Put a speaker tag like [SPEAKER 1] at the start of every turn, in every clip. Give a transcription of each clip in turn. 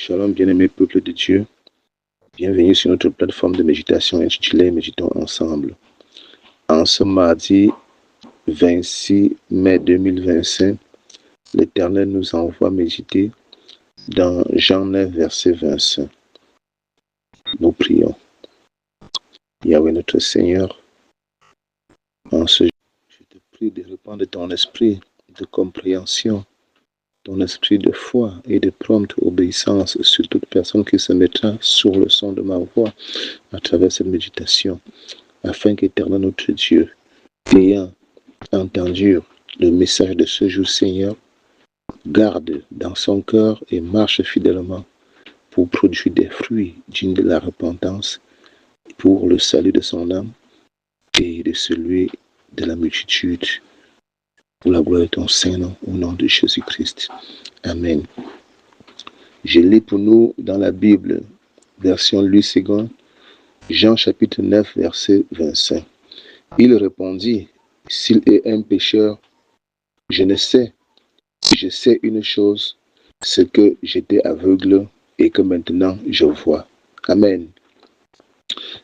[SPEAKER 1] Shalom, bien-aimé peuple de Dieu. Bienvenue sur notre plateforme de méditation intitulée Méditons ensemble. En ce mardi 26 mai 2025, l'Éternel nous envoie méditer dans Jean 9, verset 25. Nous prions. Yahweh notre Seigneur, en ce jour, je te prie de répandre ton esprit de compréhension, ton esprit de foi et de prompte obéissance sur toute personne qui se mettra sur le son de ma voix à travers cette méditation, afin qu'Éternel notre Dieu, ayant entendu le message de ce jour, Seigneur, garde dans son cœur et marche fidèlement pour produire des fruits dignes de la repentance, pour le salut de son âme et de celui de la multitude, pour la gloire de ton Saint-Nom, au nom de Jésus-Christ. Amen. Je lis pour nous dans la Bible, version Louis II, Jean chapitre 9, verset 25. Il répondit, « S'il est un pécheur, je ne sais. Je sais une chose, c'est que j'étais aveugle et que maintenant je vois. » Amen.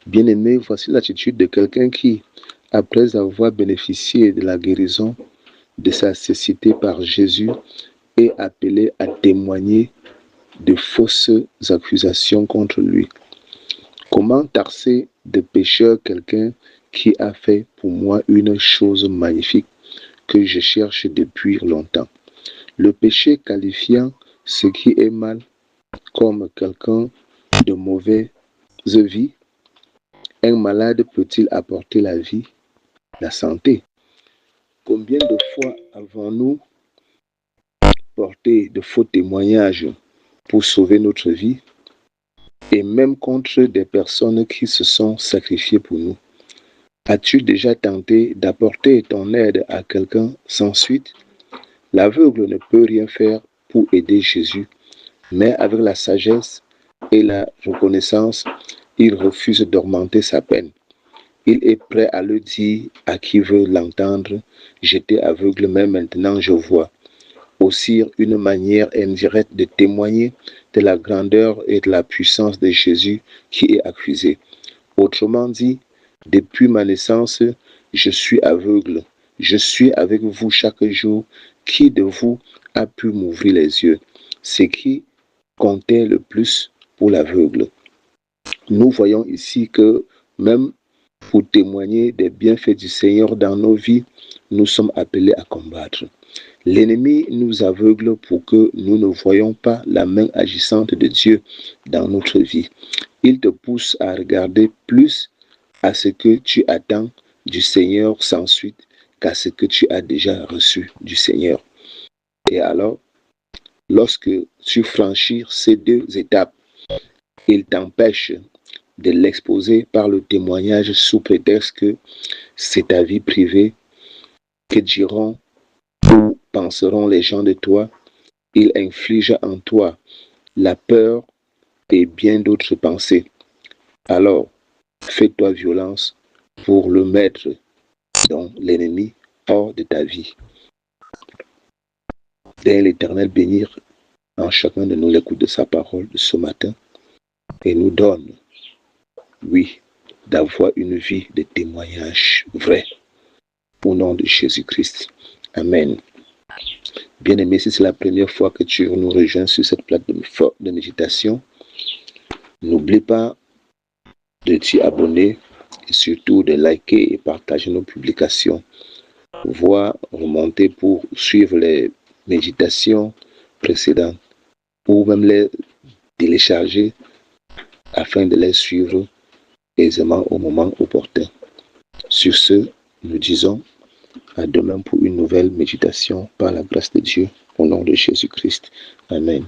[SPEAKER 1] Bien-aimé, voici l'attitude de quelqu'un qui, après avoir bénéficié de la guérison de sa cécité par Jésus, est appelé à témoigner de fausses accusations contre lui. Comment tarser de pécheur quelqu'un qui a fait pour moi une chose magnifique que je cherche depuis longtemps? Le péché qualifiant ce qui est mal comme quelqu'un de mauvaise vie. Un malade peut-il apporter la vie, la santé? Combien de fois avons-nous porté de faux témoignages pour sauver notre vie et même contre des personnes qui se sont sacrifiées pour nous? As-tu déjà tenté d'apporter ton aide à quelqu'un sans suite? L'aveugle ne peut rien faire pour aider Jésus, mais avec la sagesse et la reconnaissance, il refuse d'augmenter sa peine. Il est prêt à le dire à qui veut l'entendre. J'étais aveugle, mais maintenant je vois. Aussi, une manière indirecte de témoigner de la grandeur et de la puissance de Jésus qui est accusé. Autrement dit, depuis ma naissance, je suis aveugle. Je suis avec vous chaque jour. Qui de vous a pu m'ouvrir les yeux? Ce qui comptait le plus pour l'aveugle. Nous voyons ici que même pour témoigner des bienfaits du Seigneur dans nos vies, nous sommes appelés à combattre. L'ennemi nous aveugle pour que nous ne voyions pas la main agissante de Dieu dans notre vie. Il te pousse à regarder plus à ce que tu attends du Seigneur sans suite qu'à ce que tu as déjà reçu du Seigneur. Et alors, lorsque tu franchis ces deux étapes, il t'empêche de l'exposer par le témoignage sous prétexte que c'est ta vie privée, que diront ou penseront les gens de toi. Il inflige en toi la peur et bien d'autres pensées. Alors, fais-toi violence pour le mettre, donc l'ennemi, hors de ta vie. Dès l'Éternel bénir en chacun de nous l'écoute de sa parole de ce matin et nous donne, oui, d'avoir une vie de témoignage vrai. Au nom de Jésus-Christ. Amen. Bien-aimé, si c'est la première fois que tu nous rejoins sur cette plateforme de méditation, n'oublie pas de t'y abonner et surtout de liker et partager nos publications. Voire remonter pour suivre les méditations précédentes ou même les télécharger afin de les suivre aisément au moment opportun. Sur ce, nous disons à demain pour une nouvelle méditation par la grâce de Dieu, au nom de Jésus-Christ. Amen.